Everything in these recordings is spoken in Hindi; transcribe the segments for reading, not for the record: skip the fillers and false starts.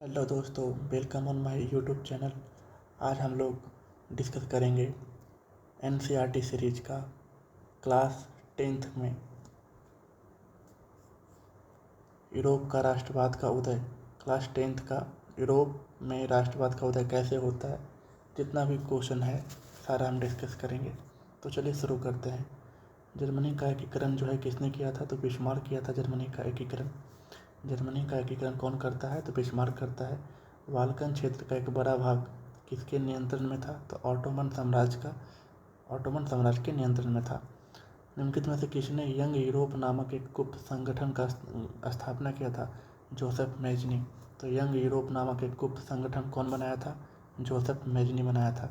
हेलो दोस्तों, welcome on my YouTube channel. आज हम लोग डिस्कस करेंगे एनसीईआरटी सीरीज का क्लास 10th में यूरोप का राष्ट्रवाद का उदय। क्लास 10th का यूरोप में राष्ट्रवाद का उदय कैसे होता है, जितना भी क्वेश्चन है सारा हम डिस्कस करेंगे। तो चलिए शुरू करते हैं। जर्मनी का एकीकरण जो है किसने किया था? तो बिस्मार्क किया था जर्मनी का एकीकरण। जर्मनी का एकीकरण कौन करता है? तो बिस्मार्क करता है। बाल्कन क्षेत्र का एक बड़ा भाग किसके नियंत्रण में था? तो ऑटोमन साम्राज्य के नियंत्रण में था। निम्नलिखित में से किसने यंग यूरोप नामक एक गुप्त संगठन का स्थापना किया था? Joseph Mazzini. तो यंग यूरोप नामक एक गुप्त संगठन कौन बनाया था? जोसेफ मेजनी बनाया था।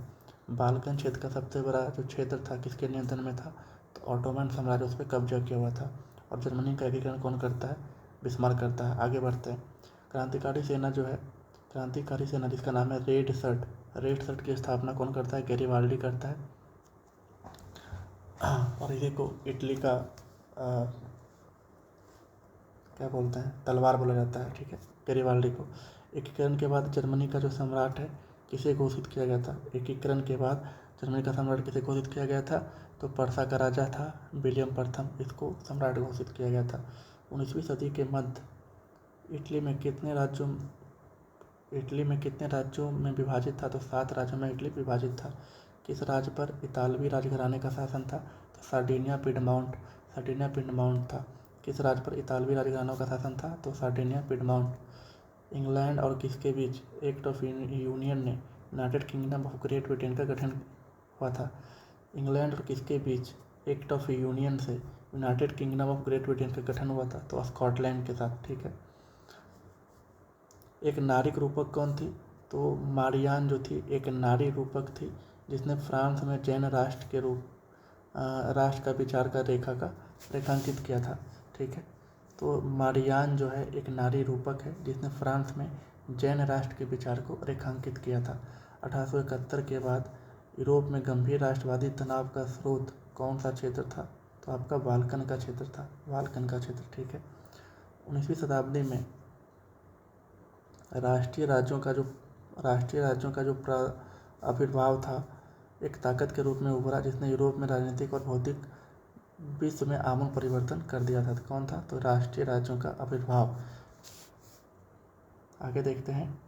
बाल्कन क्षेत्र का सबसे बड़ा जो क्षेत्र था किसके नियंत्रण में था? तो ऑटोमन साम्राज्य उस पर कब्जा किया हुआ था। और जर्मनी का एकीकरण कौन करता है? बिस्मार्क करता है। आगे बढ़ते हैं। क्रांतिकारी सेना जो है, क्रांतिकारी सेना जिसका नाम है रेड शर्ट की स्थापना कौन करता है? गैरिबाल्डी करता है। और इसी को इटली का क्या बोलते हैं, तलवार बोला जाता है। ठीक है, गैरिबाल्डी को। एकीकरण के बाद जर्मनी का जो सम्राट है किसे घोषित किया गया था? एकीकरण के बाद जर्मनी का सम्राट किसे घोषित किया गया था? तो पर्सा का राजा था विलियम प्रथम, इसको सम्राट घोषित किया गया था। 19वीं सदी के मध्य इटली में कितने राज्यों में विभाजित था? तो 7 राज्यों में इटली विभाजित था। किस राज्य पर इतालवी राजघराने का शासन था? तो सार्डिनिया पिडमाउंट था। किस राज्य पर इतालवी राजघरानों का शासन था? तो सार्डिनिया पिडमाउंट। इंग्लैंड और किसके बीच एक्ट ऑफ यूनियन ने United Kingdom of great Britain का गठन हुआ था? इंग्लैंड और किसके बीच एक्ट ऑफ यूनियन से United Kingdom of great Britain का गठन हुआ था? तो स्कॉटलैंड के साथ। ठीक है। एक नारी रूपक कौन थी? तो मारियान जो थी एक नारी रूपक थी, जिसने फ्रांस में जैन राष्ट्र का विचार का रेखांकित किया था। ठीक है, तो मारियान जो है एक नारी रूपक है जिसने फ्रांस में जैन राष्ट्र के विचार को रेखांकित किया था। 1871 के बाद यूरोप में गंभीर राष्ट्रवादी तनाव का स्रोत कौन सा क्षेत्र था? तो आपका बाल्कन का क्षेत्र था, बाल्कन का क्षेत्र। ठीक है। 19वीं शताब्दी में राष्ट्रीय राज्यों का जो आविर्भाव था एक ताकत के रूप में उभरा, जिसने यूरोप में राजनीतिक और भौतिक विश्व में आमूल परिवर्तन कर दिया था। कौन था? तो राष्ट्रीय राज्यों का आविर्भाव। आगे देखते हैं।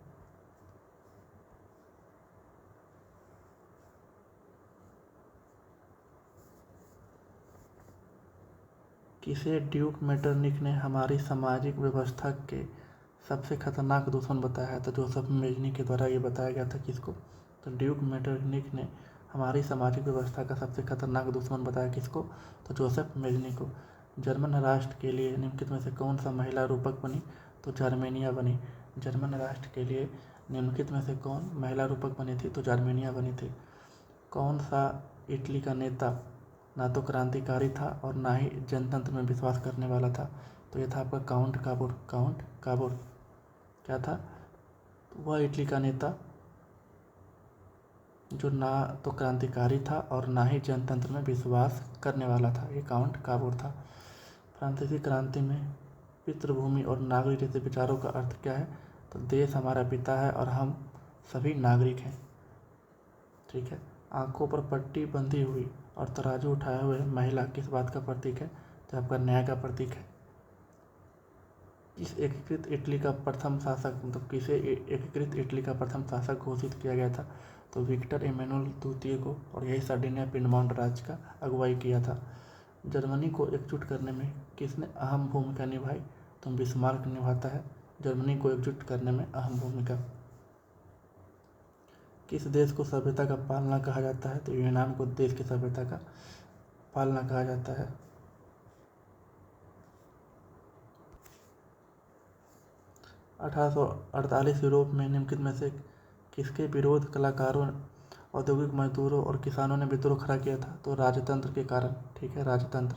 किसे ड्यूक मेटरनिख ने हमारी सामाजिक व्यवस्था के सबसे खतरनाक दुश्मन बताया है? तो जोसेफ मेजनी के द्वारा ये बताया गया था। किसको? तो ड्यूक मेटरनिख ने हमारी सामाजिक व्यवस्था का सबसे खतरनाक दुश्मन बताया। किसको? तो जोसेफ मेजनी को। जर्मन राष्ट्र के लिए निम्नलिखित में से कौन सा महिला रूपक बनी? तो जार्मेनिया बनी। जर्मन राष्ट्र के लिए निम्नलिखित में से कौन महिला रूपक बनी थी? तो जार्मेनिया बनी थी। कौन सा इटली का नेता ना तो क्रांतिकारी था और ना ही जनतंत्र में विश्वास करने वाला था? तो यह था आपका काउंट काबुर। क्या था? वह इटली का नेता जो ना तो क्रांतिकारी था और ना ही जनतंत्र में विश्वास करने वाला था। ये काउंट काबुर था। फ्रांसीसी क्रांति में पितृभूमि और नागरिक जैसे विचारों का अर्थ क्या है? तो देश हमारा पिता है और हम सभी नागरिक हैं। ठीक है। आंखों पर पट्टी बंधी हुई और तराजू उठाए हुए महिला किस बात का प्रतीक है? तो आपका न्याय का प्रतीक है। किसे एकीकृत इटली का प्रथम शासक घोषित किया गया था? तो विक्टर इमैनुअल द्वितीय को, और यही सार्डिनिया पिडमाउंट राज्य का अगुवाई किया था। जर्मनी को एकजुट करने में किसने अहम भूमिका निभाई? तो बिस्मार्क निभाता है जर्मनी को एकजुट करने में अहम भूमिका। किस देश को सभ्यता का पालना कहा जाता है? तो यूनान को देश की सभ्यता का पालना कहा जाता है। 1848 यूरोप में निम्नलिखित में से किसके विरोध कलाकारों, औद्योगिक मजदूरों और किसानों ने विद्रोह खड़ा किया था? तो राजतंत्र के कारण। ठीक है, राजतंत्र।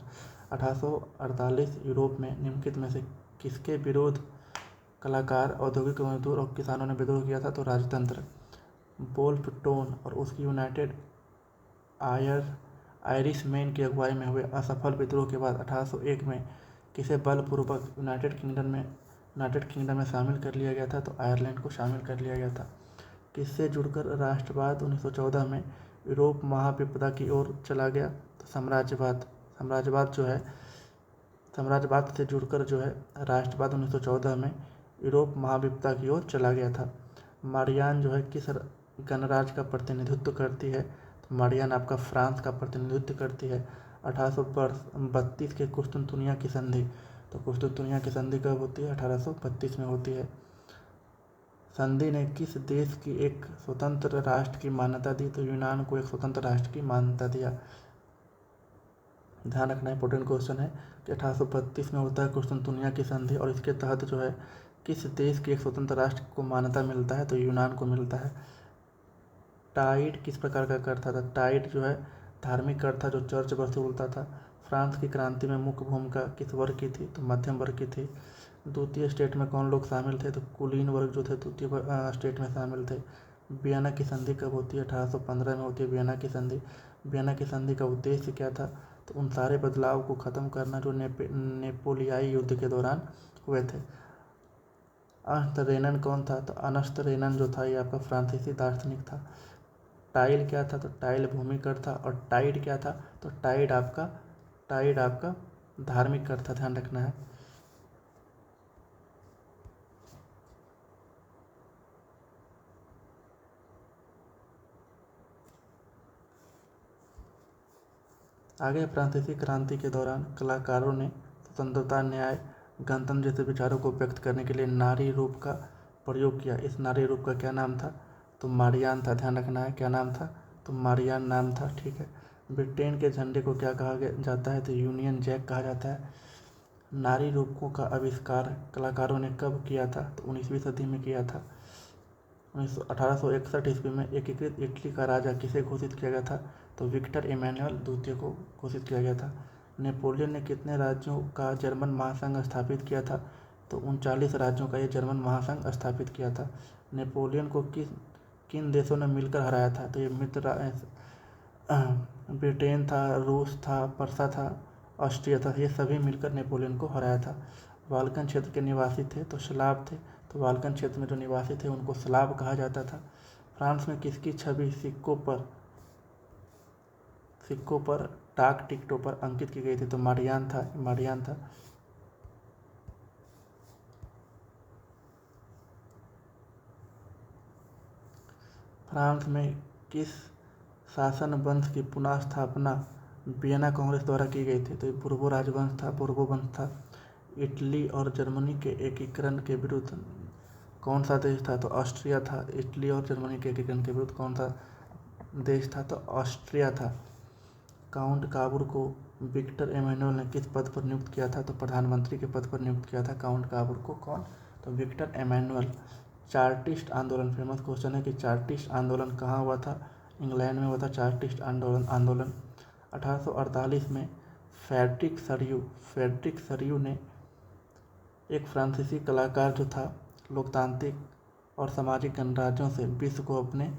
1848 यूरोप में निम्नलिखित में से किसके विरोध कलाकार, औद्योगिक मजदूर और किसानों ने विद्रोह किया था? तो राजतंत्र। वोल्फ टोन और उसकी यूनाइटेड आयरिशमैन की अगुवाई में हुए असफल विद्रोह के बाद 1801 में किसे बलपूर्वक यूनाइटेड किंगडम में यूनाइटेड किंगडम में शामिल कर लिया गया था, तो आयरलैंड को शामिल कर लिया गया था। किससे जुड़कर राष्ट्रवाद 1914 में यूरोप महाविपदा की ओर चला गया? तो साम्राज्यवाद साम्राज्यवाद से जुड़कर जो है राष्ट्रवाद 1914 में यूरोप महाविपदा की ओर चला गया था। मारियान जो है किस गणराज्य का प्रतिनिधित्व करती है? तो मारियान आपका फ्रांस का प्रतिनिधित्व करती है। 1832 के कुस्तुनतुनिया की संधि, तो कुस्तुनतुनिया की संधि कब होती है? 1832 में होती है। संधि ने किस देश की एक स्वतंत्र राष्ट्र की मान्यता दी? तो यूनान को एक स्वतंत्र राष्ट्र की मान्यता दिया। ध्यान रखना इंपॉर्टेंट क्वेश्चन है कि 1832 में होता है कुस्तुनतुनिया की संधि, और इसके तहत जो है किस देश के एक स्वतंत्र राष्ट्र को मान्यता मिलता है? तो यूनान को मिलता है। टाइड किस प्रकार का कर था? टाइड जो है धार्मिक कर था जो चर्च पर से उड़ता था। फ्रांस की क्रांति में मुख्य भूमिका किस वर्ग की थी? तो मध्यम वर्ग की थी। द्वितीय स्टेट में कौन लोग शामिल थे? तो कुलीन वर्ग जो थे द्वितीय स्टेट में शामिल थे। वियना की संधि कब होती है? 1815 में होती है वियना की संधि। वियना की संधि का उद्देश्य क्या था? तो उन सारे बदलाव को ख़त्म करना जो नेपोलियाई युद्ध के दौरान हुए थे। अर्नस्ट रेनन कौन था? तो अर्नस्ट रेनन जो था ये आपका फ्रांसीसी दार्शनिक था। टाइल क्या था? तो टाइल भूमि कर था। और टाइड क्या था? तो टाइड आपका धार्मिक कर था, ध्यान रखना है। आगे फ्रांसीसी क्रांति के दौरान कलाकारों ने स्वतंत्रता, न्याय, गणतंत्र जैसे विचारों को व्यक्त करने के लिए नारी रूप का प्रयोग किया। इस नारी रूप का क्या नाम था? तो मारियान था, ध्यान रखना है। क्या नाम था? तो मारियान नाम था, ठीक है। ब्रिटेन के झंडे को क्या कहा जाता है? तो यूनियन जैक कहा जाता है। नारी रूपों का आविष्कार कलाकारों ने कब किया था? तो 19वीं सदी में किया था। 1861 ईस्वी में एकीकृत इटली का राजा किसे घोषित किया गया था? तो विक्टर इमैनुअल द्वितीय को घोषित किया गया था। नेपोलियन ने कितने राज्यों का जर्मन महासंघ स्थापित किया था? तो 39 राज्यों का ये जर्मन महासंघ स्थापित किया था। नेपोलियन को किन देशों ने मिलकर हराया था? तो ये मित्र ब्रिटेन था, रूस था, पर्सा था, ऑस्ट्रिया था, ये सभी मिलकर नेपोलियन को हराया था। बाल्कन क्षेत्र के निवासी थे तो स्लाव थे, तो बाल्कन क्षेत्र में जो निवासी थे उनको स्लाव कहा जाता था। फ्रांस में किसकी छवि सिक्कों पर डाक टिकटों पर अंकित की गई थी? तो मारियान था। फ्रांस में किस शासन वंश की पुनः स्थापना वियना कांग्रेस द्वारा की गई थी? तो ये बुर्बो वंश था। इटली और जर्मनी के एकीकरण के विरुद्ध कौन सा देश था? तो ऑस्ट्रिया था। इटली और जर्मनी के एकीकरण के विरुद्ध कौन सा देश था? तो ऑस्ट्रिया था। काउंट काबूर को विक्टर एमेनुअल ने किस पद पर नियुक्त किया था? तो प्रधानमंत्री के पद पर नियुक्त किया था काउंट काबूर को। कौन? तो विक्टर एमेनुअल। चार्टिस्ट आंदोलन, फेमस क्वेश्चन है कि चार्टिस्ट आंदोलन कहाँ हुआ था? इंग्लैंड में हुआ था चार्टिस्ट आंदोलन। 1848 में फ्रेडरिक सरियू ने एक फ्रांसीसी कलाकार जो था लोकतांत्रिक और सामाजिक गणराज्यों से विश्व को अपने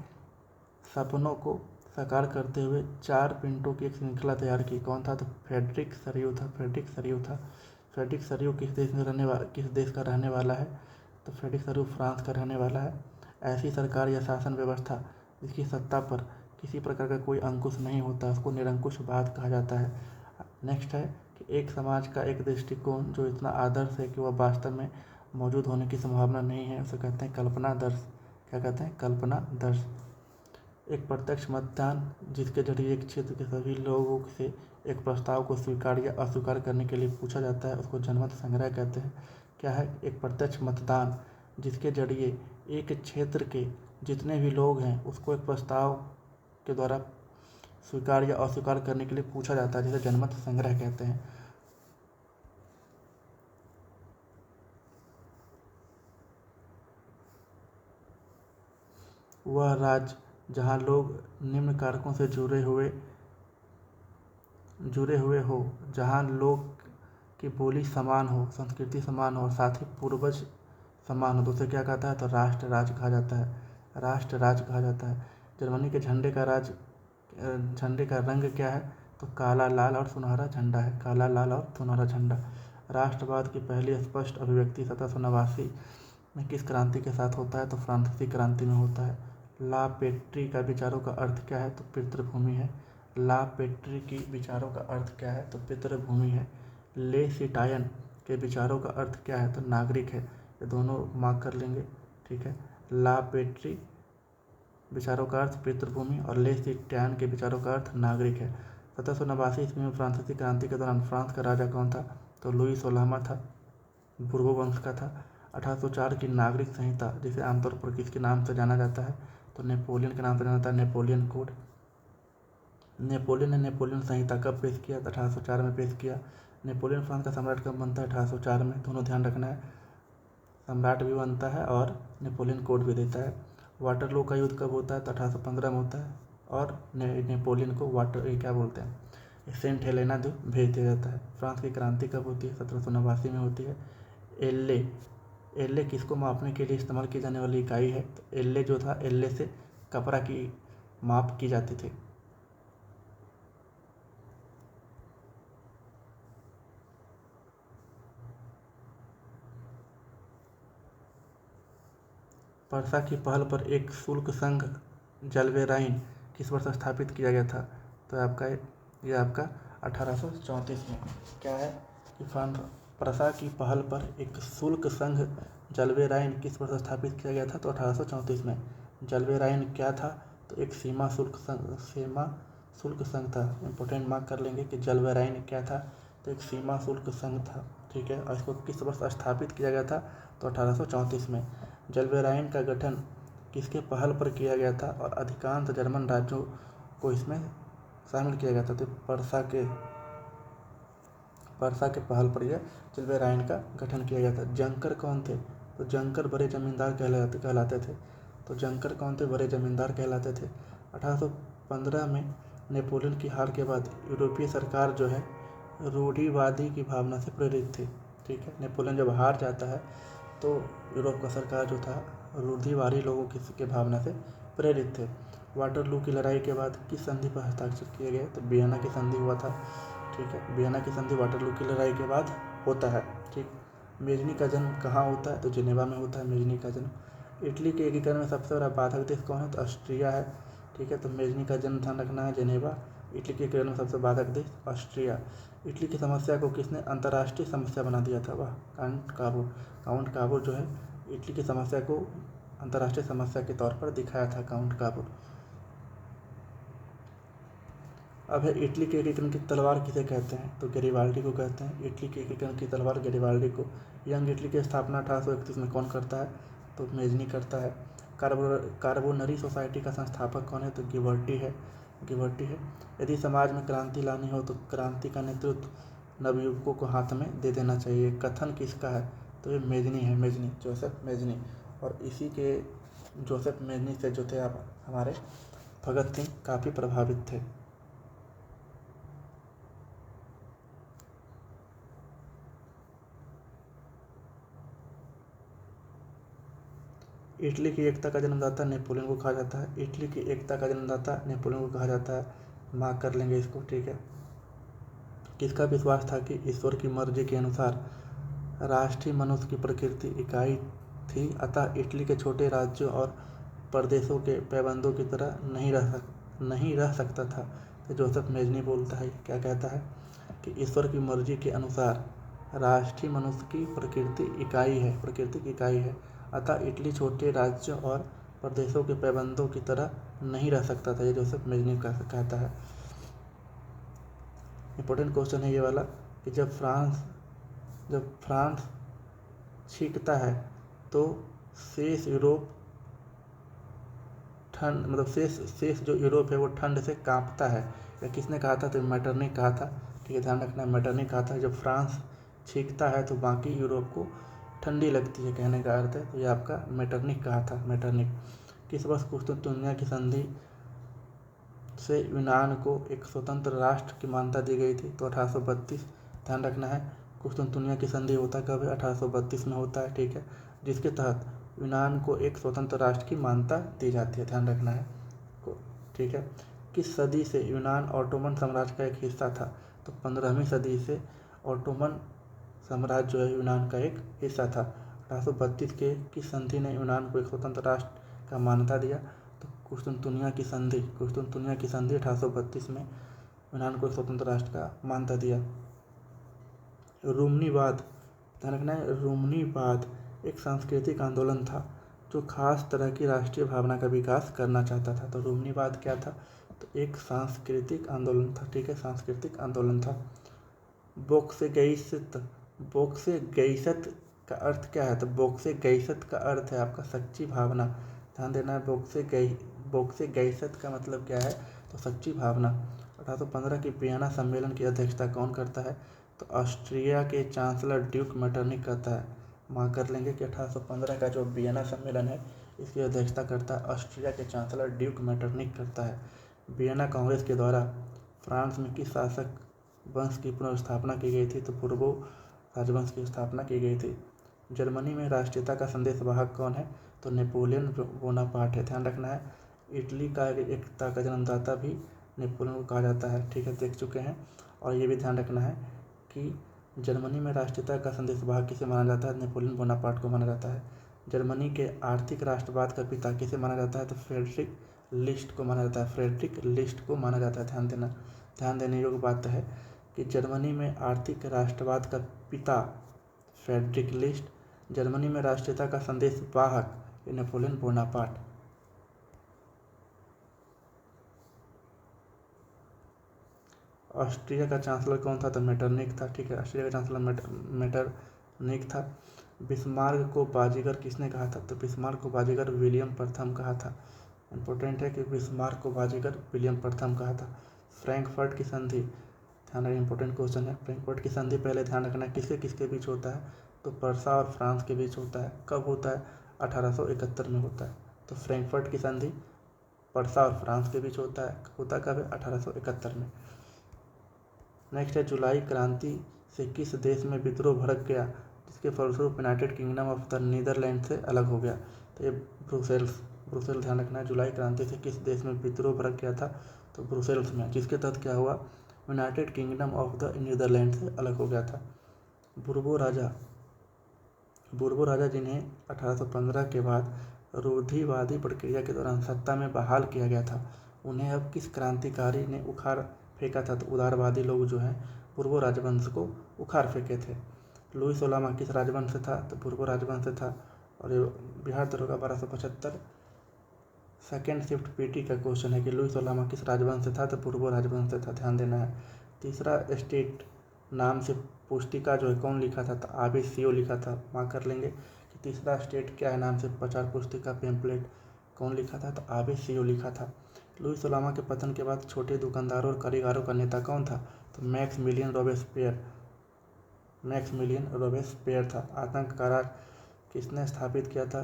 सपनों को साकार करते हुए 4 पिंटों की एक श्रृंखला तैयार की। कौन था? तो फ्रेडरिक सरियू था। फ्रेडरिक सरियू किस देश का रहने वाला है? तो फ्रेडरिक सरियू फ्रांस का रहने वाला है। ऐसी सरकार या शासन व्यवस्था जिसकी सत्ता पर किसी प्रकार का कोई अंकुश नहीं होता उसको निरंकुशवाद कहा जाता है। नेक्स्ट है कि एक समाज का एक दृष्टिकोण जो इतना आदर्श है कि वह वास्तव में मौजूद होने की संभावना नहीं है, उसे कहते हैं कल्पनादर्श। क्या कहते हैं? कल्पनादर्श। एक प्रत्यक्ष मतदान जिसके जरिए एक क्षेत्र के सभी लोगों से एक प्रस्ताव को स्वीकार या अस्वीकार करने के लिए पूछा जाता है, उसको जनमत संग्रह कहते हैं। क्या है? एक प्रत्यक्ष मतदान जिसके जरिए एक क्षेत्र के जितने भी लोग हैं उसको एक प्रस्ताव के द्वारा स्वीकार या अस्वीकार करने के लिए पूछा जाता है, जिसे जनमत संग्रह कहते हैं। वह राज्य जहाँ लोग निम्न कारकों से जुड़े हुए हो, जहाँ लोग की बोली समान हो, संस्कृति समान हो और साथ ही पूर्वज समान हो, तो उसे क्या कहता है? तो राष्ट्र राज्य कहा जाता है। जर्मनी के झंडे का रंग क्या है? तो काला, लाल और सुनहरा झंडा है। राष्ट्रवाद की पहली स्पष्ट अभिव्यक्ति 1789 में किस क्रांति के साथ होता है? तो फ्रांसीसी क्रांति में होता है। ला पेट्री का विचारों का अर्थ क्या है? तो पितृभूमि है। ला पेट्री की विचारों का अर्थ क्या है? तो पितृभूमि है। ले सिटायन के विचारों का अर्थ क्या है? तो नागरिक है। ये दोनों मार्क कर लेंगे, ठीक है। ला पेट्री विचारों का अर्थ पितृभूमि और ले सिटायन के विचारों का अर्थ नागरिक है। 1789 ईस्वी में फ्रांसीसी क्रांति के दौरान फ्रांस का राजा कौन था? तो लुई 16वां था, बुर्बो वंश का था। 1804 की नागरिक संहिता, जिसे आमतौर पर किसके नाम से जाना जाता है? तो नेपोलियन के नाम से जाना जाता है, नेपोलियन कोड। नेपोलियन ने नेपोलियन संहिता कब पेश किया? तो 1804 में पेश किया। नेपोलियन फ्रांस का सम्राट कब बनता है? 1804 में। दोनों ध्यान रखना है, सम्राट भी बनता है और नेपोलियन कोड भी देता है। वाटरलू का युद्ध कब होता है? तो 1815 में होता है और नेपोलियन को क्या बोलते हैं, सेंट हेलेना जो भेज दिया जाता है। फ्रांस की क्रांति कब होती है? 1789 में होती है। एल्ले किसको मापने के लिए इस्तेमाल की जाने वाली इकाई है? तो एल्ले जो था, एल्ले से कपड़ा की माप की जाती थी। पर्सा की पहल पर एक शुल्क संघ जलवे राइन किस वर्ष स्थापित किया गया था? तो यह आपका 1834 में। क्या है कि पर्सा की पहल पर एक शुल्क संघ जलवे राइन किस वर्ष स्थापित किया गया था? तो 1834 में। जलवे राइन क्या था? तो एक सीमा शुल्क संघ था। इंपॉर्टेंट मार्क कर लेंगे कि जलवे राइन क्या था? तो एक सीमा शुल्क संघ था, ठीक है। और इसको किस वर्ष स्थापित किया गया था? तो 1834 में। जलवे राइन का गठन किसके पहल पर किया गया था और अधिकांश जर्मन राज्यों को इसमें शामिल किया गया था? तो पर्सा के पहल पर यह जलवे राइन का गठन किया गया था। जंकर कौन थे? तो जंकर बड़े जमींदार कहलाते थे। तो जंकर कौन थे? बड़े जमींदार कहलाते थे। 1815 में नेपोलियन की हार के बाद यूरोपीय सरकार जो है रूढ़िवादी की भावना से प्रेरित थी, ठीक है। नेपोलियन जब हार जाता है तो यूरोप का सरकार जो था रूढ़िवादी लोगों की भावना से प्रेरित थे। वाटरलू की लड़ाई के बाद किस संधि पर हस्ताक्षर किए गए? तो वियना की संधि हुआ था, ठीक है। वियना की संधि वाटरलू की लड़ाई के बाद होता है, ठीक। मेजनी का जन्म कहाँ होता है? तो जिनेवा में होता है मेजनी का जन्म। इटली के एकीकरण में सबसे बड़ा बाधक देश कौन है? तो ऑस्ट्रिया है, ठीक है। तो मेजनी का जन्म ध्यान रखना है, जिनेवा। इटली के एकीकरण में सबसे बाधक देश ऑस्ट्रिया। इटली की समस्या को किसने अंतर्राष्ट्रीय समस्या बना दिया था? वह काउंट काबुर जो है इटली की समस्या को अंतर्राष्ट्रीय समस्या के तौर पर दिखाया था, काउंट काबुर। अब है इटली के एकीकरण की तलवार किसे कहते हैं? तो गैरिबाल्डी को कहते हैं। इटली के एकीकरण की तलवार गैरिबाल्डी को। यंग इटली की स्थापना 1831 में कौन करता है? तो मेजनी करता है। कार्बोनरी सोसाइटी का संस्थापक कौन है? तो गिबर्टी है। यदि समाज में क्रांति लानी हो तो क्रांति का नेतृत्व नवयुवकों को हाथ में दे देना चाहिए। कथन किसका है? तो ये मेजनी है, जोसेफ मेजनी। और इसी के जोसेफ मेजनी से जो थे आप हमारे भगत सिंह काफ़ी प्रभावित थे। इटली की एकता का जन्मदाता नेपोलियन को कहा जाता है। इटली की एकता का जन्मदाता नेपोलियन को कहा जाता है, मार्क कर लेंगे इसको, ठीक है। किसका विश्वास था कि ईश्वर की मर्जी के अनुसार राष्ट्रीय मनुष्य की प्रकृति इकाई थी, अतः इटली के छोटे राज्यों और प्रदेशों के पैबंदों की तरह नहीं रह सकता था। तो जोसेफ मेजनी बोलता है, क्या कहता है कि ईश्वर की मर्जी के अनुसार राष्ट्रीय मनुष्य की प्राकृतिक इकाई है, अतः इटली छोटे राज्यों और प्रदेशों के पैबंदों की तरह नहीं रह सकता था। ये जोसेफ मेजनी कहता है। इंपॉर्टेंट क्वेश्चन है ये वाला कि जब फ्रांस छींकता है तो शेष यूरोप शेष जो यूरोप है वो ठंड से कांपता है। या किसने कहा था? तो मेटरनिख कहा था, ठीक है। ध्यान रखना, मेटरनिख कहा था जब फ्रांस छींकता है तो बाकी यूरोप को ठंडी लगती है, कहने का अर्थ है। तो ये आपका मेटरनिख कहा था, मेटरनिख। किस वर्ष कुस्तुनतुनिया की संधि से यूनान को एक स्वतंत्र राष्ट्र की मान्यता दी गई थी? तो 1832। ध्यान रखना है, कुस्तुनतुनिया की संधि होता कब है? 1832 में होता है, ठीक है। जिसके तहत यूनान को एक स्वतंत्र राष्ट्र की मान्यता दी जाती है, ध्यान रखना है, ठीक है। किस सदी से यूनान ऑटोमन साम्राज्य का एक हिस्सा था? तो 15वीं सदी से ऑटोमन साम्राज्य जो है यूनान का एक हिस्सा था। 1832 के किस संधि ने यूनान को एक स्वतंत्र राष्ट्र का मान्यता दिया? तो कुस्तुनतुनिया की संधि 1832 में यूनान को एक स्वतंत्र राष्ट्र का मान्यता दिया। रूमनीवाद, ध्यान रखना है, रूमनीवाद एक सांस्कृतिक आंदोलन था जो खास तरह की राष्ट्रीय भावना का विकास करना चाहता था। तो रूमनीवाद क्या था? तो एक सांस्कृतिक आंदोलन था, ठीक है, सांस्कृतिक आंदोलन था। बोक्सेगेइसत, बोक्सेगेइसत का अर्थ क्या है? तो बोक्सेगेइसत का अर्थ है आपका सच्ची भावना। ध्यान देना है, बोक्सेगेइसत का मतलब क्या है? तो सच्ची भावना। 1815 के वियना सम्मेलन की अध्यक्षता कौन करता है? तो ऑस्ट्रिया के चांसलर ड्यूक मेटरनिख करता है। मार्क कर लेंगे कि 1815 का जो वियना सम्मेलन है इसकी अध्यक्षता करता है ऑस्ट्रिया के चांसलर ड्यूक मेटरनिख करता है। वियना कांग्रेस के द्वारा फ्रांस में किस शासक वंश की पुनर्स्थापना की गई थी? तो पूर्वो राजवंश की स्थापना की गई थी। जर्मनी में राष्ट्रीयता का संदेशवाहक कौन है? तो नेपोलियन बोनापार्ट है। ध्यान रखना है, इटली का एकता का जन्मदाता भी नेपोलियन को कहा जाता है, ठीक है, देख चुके हैं। और ये भी ध्यान रखना है कि जर्मनी में राष्ट्रीयता का संदेशवाहक किसे माना जाता है? नेपोलियन बोनापार्ट को माना जाता है। जर्मनी के आर्थिक राष्ट्रवाद का पिता किसे माना जाता है? तो फ्रेडरिक लिस्ट को माना जाता है, फ्रेडरिक लिस्ट को माना जाता है। ध्यान देने योग्य बात है कि जर्मनी में आर्थिक राष्ट्रवाद का पिता फ्रेडरिक लिस्ट, जर्मनी में राष्ट्रीयता का संदेशवाहक नेपोलियन बोनापार्ट। ऑस्ट्रिया का चांसलर कौन था? तो मेटरनिख था, ठीक है, ऑस्ट्रिया का चांसलर मेटरनिख था। बिस्मार्क को बाजीगर किसने कहा था? तो बिस्मार्क को बाजीगर विलियम प्रथम कहा था। इंपॉर्टेंट है कि बिस्मार्क को बाजीगर विलियम प्रथम कहा था। फ्रैंकफर्ट की संधि, ध्यान रखना, इंपॉर्टेंट क्वेश्चन है। फ्रैंकफर्ट की संधि पहले ध्यान रखना किसके किसके बीच होता है? तो पर्सा और फ्रांस के बीच होता है। कब होता है? 1871 में होता है। तो फ्रैंकफर्ट की संधि पर्सा और फ्रांस के बीच होता है। होता कब है? 1871 में। नेक्स्ट है, जुलाई क्रांति से किस देश में विद्रोह भड़क गया जिसके फलस्वरूप United Kingdom of the Netherland से अलग हो गया? तो ये ब्रुसेल्स ध्यान रखना है, जुलाई क्रांति से किस देश में विद्रोह भड़क गया था? तो ब्रुसेल्स में, जिसके तहत क्या हुआ? United Kingdom of the Netherland से अलग हो गया था। बुर्बो राजा जिन्हें 1815 के बाद रूढ़िवादी प्रक्रिया के दौरान सत्ता में बहाल किया गया था, उन्हें अब किस क्रांतिकारी ने उखाड़ फेंका था? तो उदारवादी लोग जो हैं बुर्बो राजवंश को उखाड़ फेंके थे। लुई सोलामा किस राजवंश से था? तो बुर्बो राजवंश से था। और ये बिहार दरोगा 1275 सेकेंड शिफ्ट पीटी का क्वेश्चन है कि लुई सोलामा किस राजवंश से था? तो बुर्बो राजवंश से था, ध्यान देना है। तीसरा स्टेट नाम से पुस्तिका जो है कौन लिखा था? तो आबे सियो लिखा था। मार्क कर लेंगे कि तीसरा स्टेट क्या है नाम से प्रचार पुस्तिका पेम्पलेट कौन लिखा था? तो आबे सियो लिखा था। लुई सोलामा के पतन के बाद छोटे दुकानदारों और कारीगरों का नेता कौन था? तो मैक्सिमिलियन रोबेस्पियर था। आतंक का राज किसने स्थापित किया था?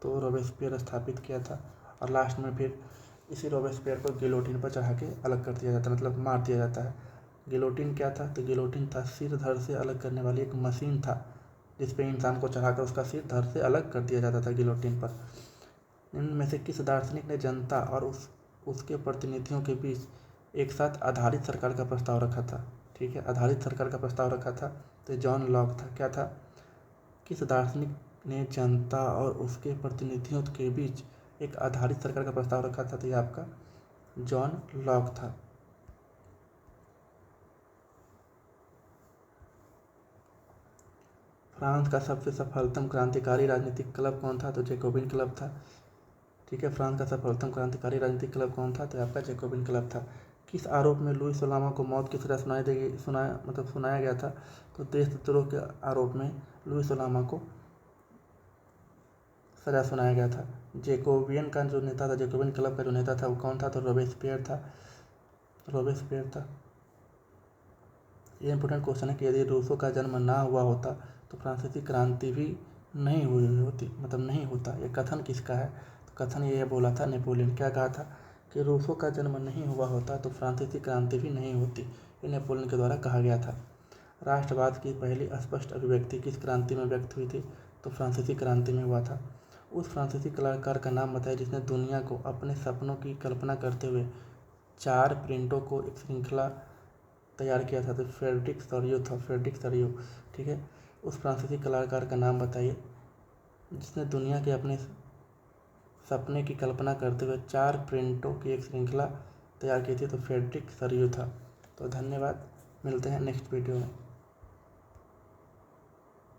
तो रोबेस्पियर स्थापित किया था। और लास्ट में फिर इसी रोबेस्पियर को गिलोटिन पर चढ़ा के अलग कर दिया जाता है, मतलब मार दिया जाता है। गिलोटिन क्या था? तो गिलोटिन था सिर धड़ से अलग करने वाली एक मशीन था जिसपे इंसान को चढ़ाकर उसका सिर धड़ से अलग कर दिया जाता था गिलोटिन पर। इनमें से किस दार्शनिक ने जनता और उसके प्रतिनिधियों के बीच एक साथ आधारित सरकार का प्रस्ताव रखा था? ठीक है, आधारित सरकार का प्रस्ताव रखा था तो जॉन लॉक था। क्या था? किस दार्शनिक ने जनता और उसके प्रतिनिधियों के बीच एक आधारित सरकार का प्रस्ताव रखा था? तो ये आपका जॉन लॉक था। फ्रांस का सबसे सफलतम क्रांतिकारी राजनीतिक क्लब कौन था? तो जैकोबिन क्लब था। ठीक है, फ्रांस का सफलतम क्रांतिकारी राजनीतिक क्लब कौन था? तो आपका जैकोबिन क्लब था। किस आरोप में लुई सोलामा को मौत की सजा सुनाया गया था? तो देशद्रोह के आरोप में लुई सोलामा को सजा सुनाया गया था। जैकोबियन का जो नेता था, जैकोबिन क्लब का जो नेता था वो कौन था? तो रोबेस्पियर था। ये इंपॉर्टेंट क्वेश्चन है कि यदि रूसो का जन्म ना हुआ होता तो फ्रांसीसी क्रांति भी नहीं हुई होती, मतलब नहीं होता। ये कथन किसका है? तो कथन ये बोला था नेपोलियन। क्या कहा था? कि रूसो का जन्म नहीं हुआ होता तो फ्रांसीसी क्रांति भी नहीं होती। ये नेपोलियन के द्वारा कहा गया था। राष्ट्रवाद की पहली स्पष्ट अभिव्यक्ति किस क्रांति में व्यक्त हुई थी? तो फ्रांसीसी क्रांति में हुआ था। उस फ्रांसीसी कलाकार का नाम बताया जिसने दुनिया को अपने सपनों की कल्पना करते हुए 4 प्रिंटों को एक श्रृंखला तैयार किया था। तो फ्रेडरिक सरियो था, ठीक है। उस फ्रांसीसी कलाकार का नाम बताइए जिसने दुनिया के अपने सपने की कल्पना करते हुए 4 प्रिंटों की एक श्रृंखला तैयार की थी। तो फ्रेडरिक सरियू था। तो धन्यवाद, मिलते हैं नेक्स्ट वीडियो में।